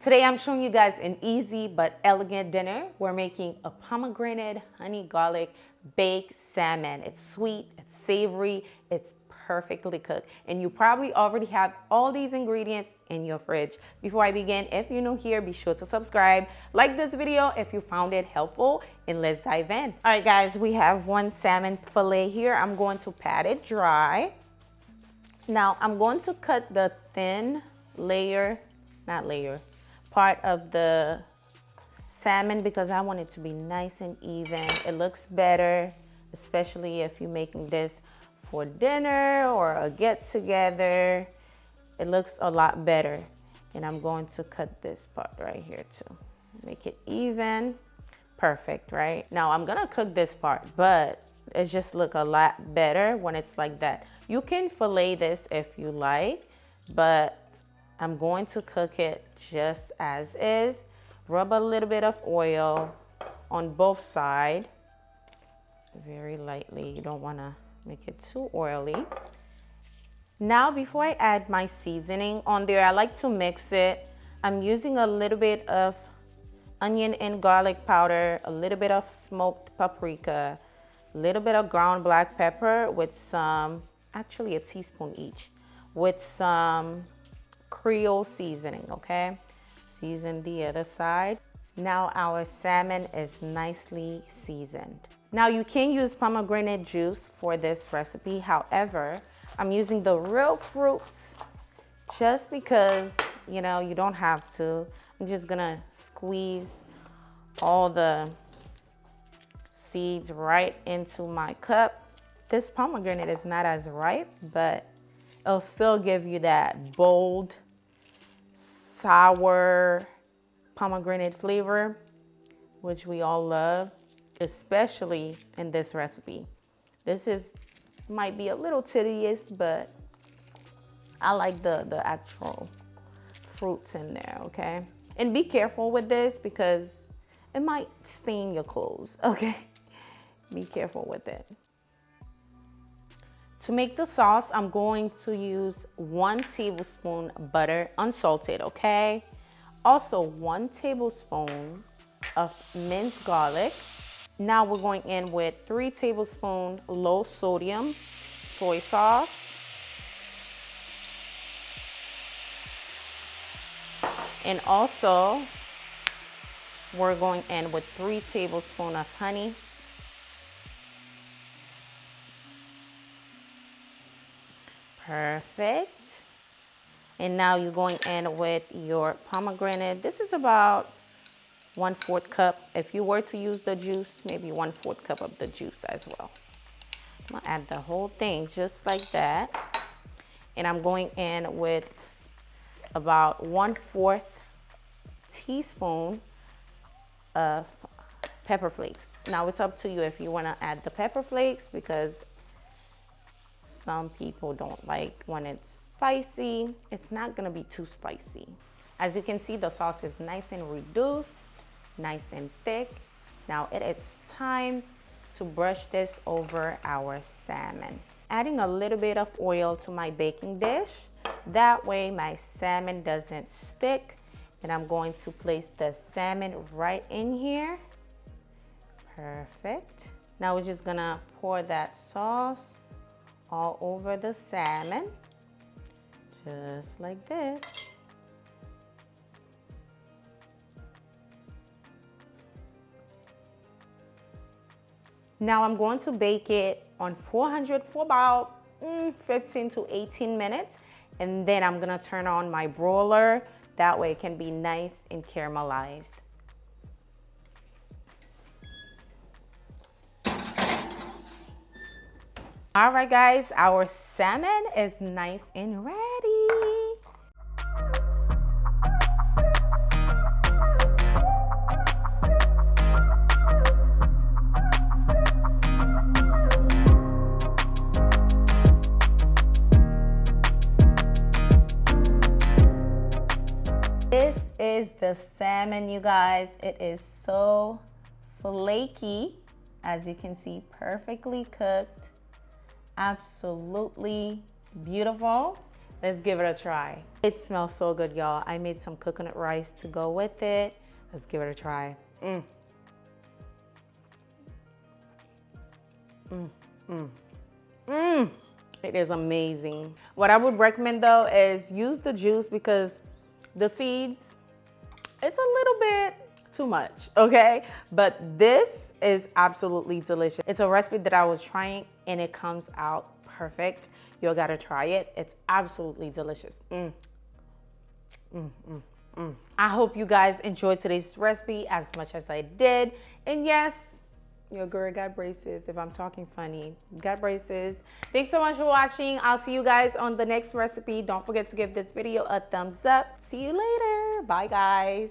Today I'm showing you guys an easy but elegant dinner. We're making a pomegranate honey garlic baked salmon. It's sweet, it's savory, it's perfectly cooked. And you probably already have all these ingredients in your fridge. Before I begin, if you're new here, be sure to subscribe, like this video if you found it helpful, and let's dive in. All right guys, we have one salmon fillet here. I'm going to pat it dry. Now I'm going to cut the thin part of the salmon because I want it to be nice and even. It looks better, especially if you're making this for dinner or a get together. It looks a lot better. And I'm going to cut this part right here too. Make it even. Perfect, right? Now I'm gonna cook this part, but it just look a lot better when it's like that. You can fillet this if you like, but I'm going to cook it just as is. Rub a little bit of oil on both sides, very lightly. You don't want to make it too oily. Now, before I add my seasoning on there, I like to mix it. I'm using a little bit of onion and garlic powder, a little bit of smoked paprika, a little bit of ground black pepper with some, actually a teaspoon each, with some Creole seasoning, okay? Season the other side. Now our salmon is nicely seasoned. Now you can use pomegranate juice for this recipe. However, I'm using the real fruits just because, you know, you don't have to. I'm just gonna squeeze all the seeds right into my cup. This pomegranate is not as ripe, but it'll still give you that bold, sour pomegranate flavor, which we all love, especially in this recipe. This might be a little tedious, but I like the actual fruits in there, okay? And be careful with this because it might stain your clothes, okay? Be careful with it. To make the sauce, I'm going to use 1 tablespoon butter, unsalted, okay? Also 1 tablespoon of minced garlic. Now we're going in with 3 tablespoons low sodium soy sauce. And also we're going in with 3 tablespoons of honey. Perfect. And now you're going in with your pomegranate. This is about 1/4 cup. If you were to use the juice, maybe 1/4 cup of the juice as well. I'm gonna add the whole thing just like that. And I'm going in with about 1/4 teaspoon of pepper flakes. Now it's up to you if you wanna add the pepper flakes because some people don't like when it's spicy. It's not gonna be too spicy. As you can see, the sauce is nice and reduced, nice and thick. Now it is time to brush this over our salmon. Adding a little bit of oil to my baking dish. That way my salmon doesn't stick. And I'm going to place the salmon right in here. Perfect. Now we're just gonna pour that sauce all over the salmon, just like this. Now I'm going to bake it on 400 for about 15 to 18 minutes. And then I'm gonna turn on my broiler. That way it can be nice and caramelized. All right, guys, our salmon is nice and ready. This is the salmon, you guys. It is so flaky, as you can see, perfectly cooked. Absolutely beautiful. Let's give it a try. It smells so good, y'all. I made some coconut rice to go with it. Let's give it a try. It is amazing. What I would recommend though is use the juice because the seeds, it's a little bit too much, okay? But this is absolutely delicious. It's a recipe that I was trying and it comes out perfect. You gotta try it. It's absolutely delicious. I hope you guys enjoyed today's recipe as much as I did. And yes, your girl got braces. If I'm talking funny, got braces. Thanks so much for watching. I'll see you guys on the next recipe. Don't forget to give this video a thumbs up. See you later. Bye, guys.